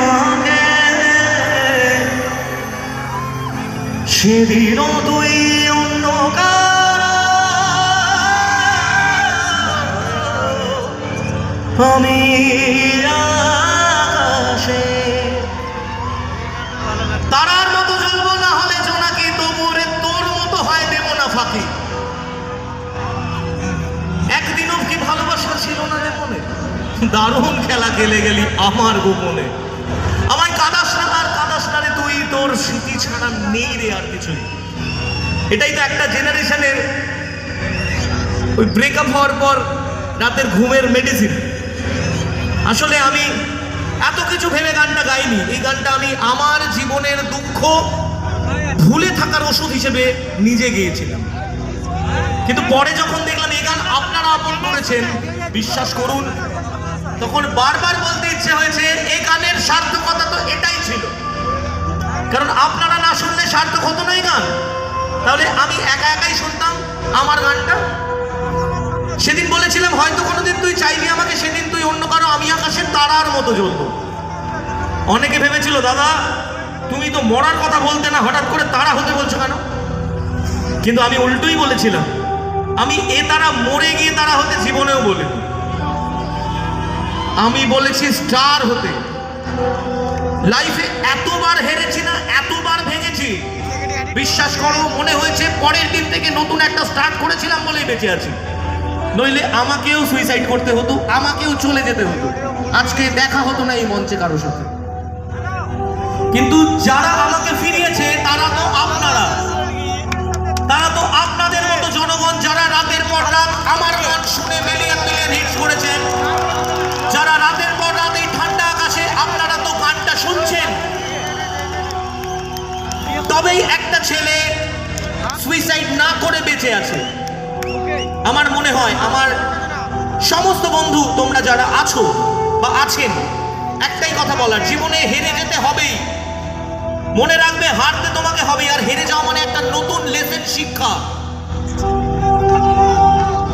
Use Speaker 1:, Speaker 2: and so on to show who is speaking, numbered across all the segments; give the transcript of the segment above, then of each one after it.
Speaker 1: আমাকে সেদিনও তুই অন্য আমি আকাশে তারার মতো জ্বলবো, না হলে জোনাকি তবুরে তোর মতো হয় দেব না ফাঁকি। একদিনও কি ভালোবাসা ছিল না রে মনে? দারুণ খেলা খেলে গেলি আমার গোপনে। আমায় কাঁদাস না আর কাঁদাস না রে তুই, তোর স্মৃতি ছাড়া নেই রে আর কিছুই। এটাই তো একটা জেনারেশনের ওই ব্রেকআপ হওয়ার পর রাতের ঘুমের মেডিসিন। আসলে আমি এত কিছু ভেবে গানটা গাইনি। এই গানটা আমি আমার জীবনের দুঃখ ভুলে থাকার ওষুধ হিসেবে নিজে গেয়েছিলাম। কিন্তু পরে যখন দেখলাম এই গান আপনারা আপন করেছেন, বিশ্বাস করুন তখন বারবার বলতে ইচ্ছে হয়েছে এই গানের সার্থকতা তো এটাই ছিল। কারণ আপনারা না শুনলে সার্থক হতো না এই গান। তাহলে আমি একা একাই শুনতাম আমার গানটা। সেদিন বলেছিলাম হয়তো কোনোদিন তুই চাইবি আমাকে, সেদিন তুই অন্য কারো আমি আকাশের তারার মতো জ্বলবো। অনেকে ভেবেছিল দাদা তুমি তো মরার কথা বলতে না, হঠাৎ করে তারা হতে বলছো কেন? কিন্তু আমি উল্টোই বলেছিলাম, আমি এ তারা মরে গিয়ে তারা হতে জীবনেও বলিনি। আমি বলেছি স্টার হতে। লাইফে এতবার হেরেছি না, এতবার ভেঙেছি, বিশ্বাস করো মনে হয়েছে পরের দিন থেকে নতুন একটা স্টার্ট করেছিলাম বলেই বেঁচে আছি। নইলে আমাকেও সুইসাইড করতে হতো, আমাকেও চলে যেতে হতো, আজকে দেখা হতো না এই মঞ্চে কারোর সাথে। কিন্তু যারা আমাকে ফিরিয়েছে তারা তো আপনারা, তারা তো আপনাদের মতো জনগণ, যারা রাতের পর রাত আমার গান শুনে মিলিয়ন মিলিয়ন হিটস করেছেন, যারা রাতের পর রাত এই ঠান্ডা আকাশে আপনারা তো গানটা শুনছেন। তবেই একটা ছেলে সুইসাইড না করে বেঁচে আছে। আমার মনে হয় আমার সমস্ত বন্ধু তোমরা যারা আছো বা আছেন, একটাই কথা বলার, জীবনে হেরে যেতে হবেই। মনে রাখবে হারতে তোমাকে হবে, আর হেরে যাওয়া মানে একটা নতুন লেসন, শিক্ষা।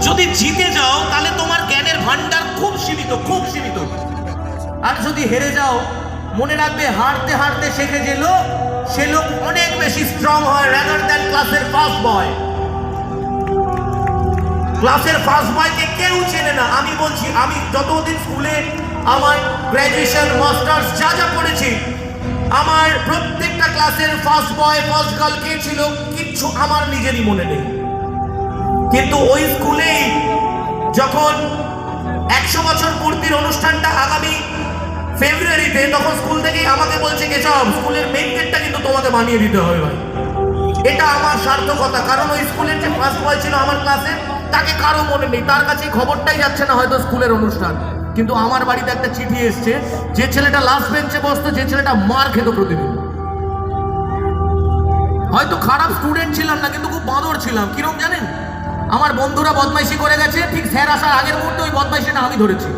Speaker 1: যদি জিতে যাও তাহলে তোমার জ্ঞানের ভান্ডার খুব সীমিত, খুব সীমিত। আর যদি হেরে যাও মনে রাখবে হারতে হারতে শেখে যে লোক, সে লোক অনেক বেশি স্ট্রং হয় রাদার দ্যান ক্লাসের ফার্স্ট বয়। ক্লাসের ফার্স্ট বয়কে কেউ চেনে না। আমি বলছি, আমি যতদিন স্কুলে আমার গ্র্যাজুয়েশন মাস্টার্স যা যা পড়েছি, আমার প্রত্যেকটা ক্লাসের ফার্স্ট বয় ফার্স্ট গার্ল কে ছিল কিচ্ছু আমার নিজেরই মনে নেই। কিন্তু ওই স্কুলেই যখন 100 বছর পূর্তির অনুষ্ঠানটা আগামী ফেব্রুয়ারিতে, তখন স্কুল থেকেই আমাকে বলছে কেশব স্কুলের মেইন গেটটা কিন্তু তোমাকে বানিয়ে দিতে হবে ভাই। এটা আমার সার্থকতা, কারণ ওই স্কুলের যে ফার্স্ট বয় ছিল আমার ক্লাসে তাকে কারো মনে নেই, তার কাছে খবরটাই যাচ্ছে না হয়তো স্কুলের অনুষ্ঠান। কিন্তু আমার বাড়িতে একটা চিঠি এসছে, যে ছেলেটা লাস্ট বেঞ্চে বসতো, যে ছেলেটা মার খেত প্রতিদিন। হয়তো খারাপ স্টুডেন্ট ছিলাম না, কিন্তু খুব বাঁদর ছিলাম। কিরকম জানেন? আমার বন্ধুরা বদমাইশি করে গেছে, ঠিক স্যার আসার আগের মুহূর্তে ওই বদমাইশিটা আমি ধরেছি।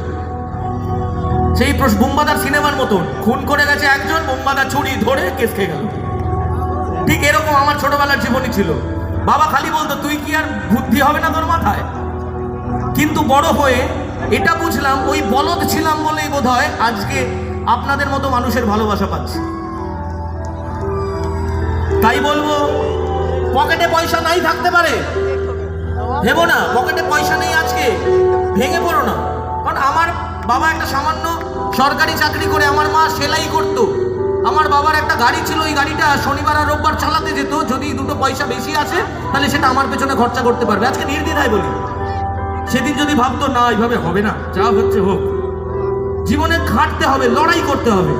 Speaker 1: সেই বোমবাদার সিনেমার মতন, খুন করে গেছে একজন, বোমবাদার ছুরি ধরে কেস খেয়ে গেল। ঠিক এরকম আমার ছোটবেলার জীবনই ছিল। বাবা খালি বলতো তুই কি আর বুদ্ধি হবে না তোর মাথায়? কিন্তু বড় হয়ে এটা বুঝলাম ওই বলদ ছিলাম বলেই বোধহয় আজকে আপনাদের মতো মানুষের ভালোবাসা পাচ্ছি। তাই বলবো, পকেটে পয়সা নাই থাকতে পারে, ভেবো না পকেটে পয়সা নেই আজকে ভেঙে পড়ো না। কারণ আমার বাবা একটা সামান্য সরকারি চাকরি করে, আমার মা সেলাই করতো। আমার বাবার একটা গাড়ি ছিল, ওই গাড়িটা শনিবার আর রোববার চালাতে যেত। যদি দুটো পয়সা বেশি আছে তাহলে সেটা আমার পেছনে খরচা করতে পারবে। আজকে নির্দ্বিধায় বলি, সেদিন যদি ভাবতো না এইভাবে হবে না, যা হচ্ছে হোক, জীবনে খাটতে হবে, লড়াই করতে হবে।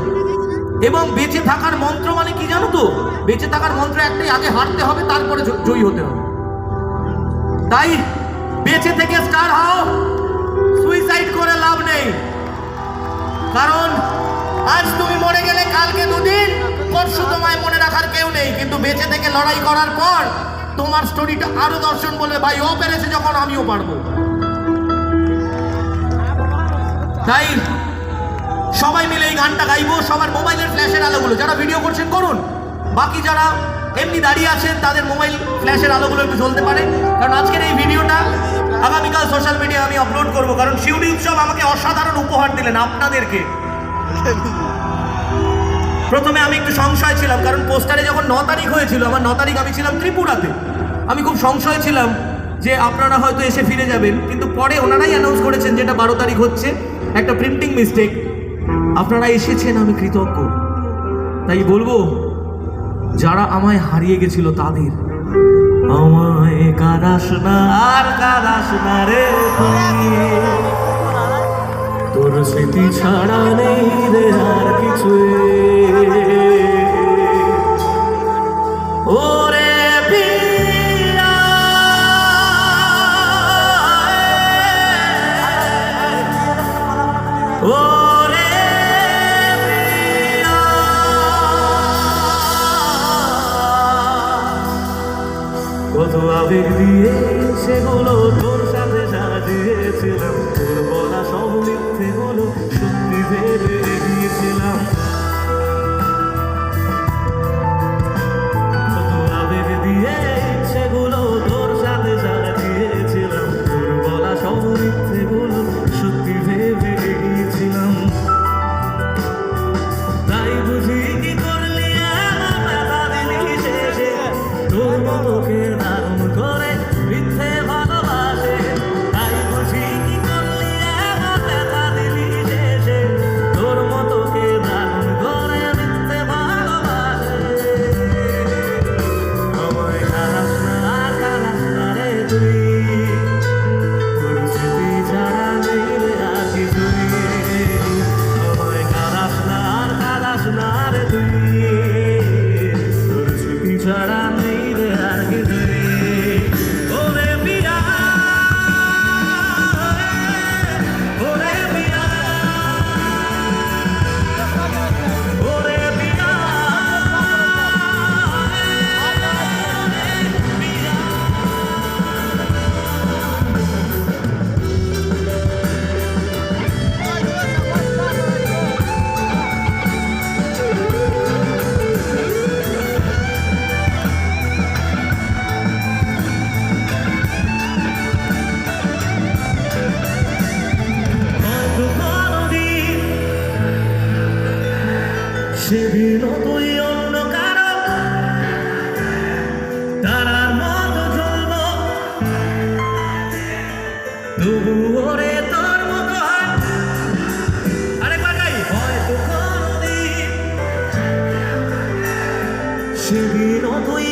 Speaker 1: এবং বেঁচে থাকার মন্ত্র মানে কি জানো তো? বেঁচে থাকার মন্ত্র একটাই, আগে হারতে হবে তারপরে জয়ী হতে হবে। তাই বেঁচে থেকে স্টার হও, সুইসাইড করে লাভ নেই। কারণ আজ তুমি মরে গেলে কালকে দুদিন, পরশু তোমায় মনে রাখার কেউ নেই। কিন্তু বেঁচে থেকে লড়াই করার পর তোমার স্টোরিটা আরো দর্শন বলবে, ভাই ও পেরেছে যখন আমিও পারবো। তাই সবাই মিলে এই গানটা গাইবো। সবার মোবাইলের ফ্ল্যাশের আলোগুলো, যারা ভিডিও করছেন করুন, বাকি যারা এমনি দাঁড়িয়ে আছেন তাদের মোবাইল ফ্ল্যাশের আলোগুলো একটু জ্বলতে পারে। কারণ আজকের এই ভিডিওটা আগামীকাল সোশ্যাল মিডিয়া আমি আপলোড করব। কারণ শিউরি উৎসব আমাকে অসাধারণ উপহার দিলেন আপনাদেরকে। প্রথমে আমি একটু সংশয় ছিলাম, কারণ পোস্টারে যখন 9 তারিখ হয়েছিল, আমার 9 তারিখ আমি ছিলাম ত্রিপুরাতে। আমি খুব সংশয় ছিলাম যে আপনারা হয়তো এসে ফিরে যাবেন, কিন্তু পরে ওনারাই অ্যানাউন্স করেছেন যেটা 12 তারিখ হচ্ছে, একটা প্রিন্টিং মিস্টেক। আপনারা এসেছেন, আমি কৃতজ্ঞ। তাই বলবো, যারা আমায় হারিয়ে গেছিল তাদের, আমায় কাদাস না আর কাদাস না রে তুই, তোর স্মৃতি ছাড়া নেই রে আর কিছু। ওরে পিয়া, ওরে পিয়া, কত আবেগ দিয়ে সেগুলো তোর সাথে সাজিয়েছিলাম, তোর বলা সব মিথ্যে হলো সত্যি ভেবে গিয়েছিলাম। কত আবেগ দিয়ে সেগুলো তোর সাথে সাজিয়েছিলাম, তোর বলা সব মিথ্যে হলো সত্যি ভেবে গিয়েছিলাম। তাই বুঝি কি করলি এমন ব্যথা দিলি শেষে, তোর মতোকে দারুণ করে মিথ্যে ভালোবাসে। তাই বুঝি কি করলি এমন ব্যথা দিলি শেষে, তোর মতোকে দারুণ করে মিথ্যে ভালোবাসে। আমায় কাদাস না আর কাদাস না রে তুই, তোর স্মৃতি ছাড়া নেই রে আর কিছুই। আমায় কাদাস না আর কাদাস না রে তুই, তোর স্মৃতি ছাড়া নেই রে আর কিছুই। ওরে পিয়া, ওরে পিয়া, ওরে পিয়া, হয়তো কোনদিন সেদিনও তুই অন্য কারো তারার মতো জ্বলবো, তবু ওরে তোর মতো হয়। আরেকবার গাই। হয়তো কোনদিন সেদিনও তুই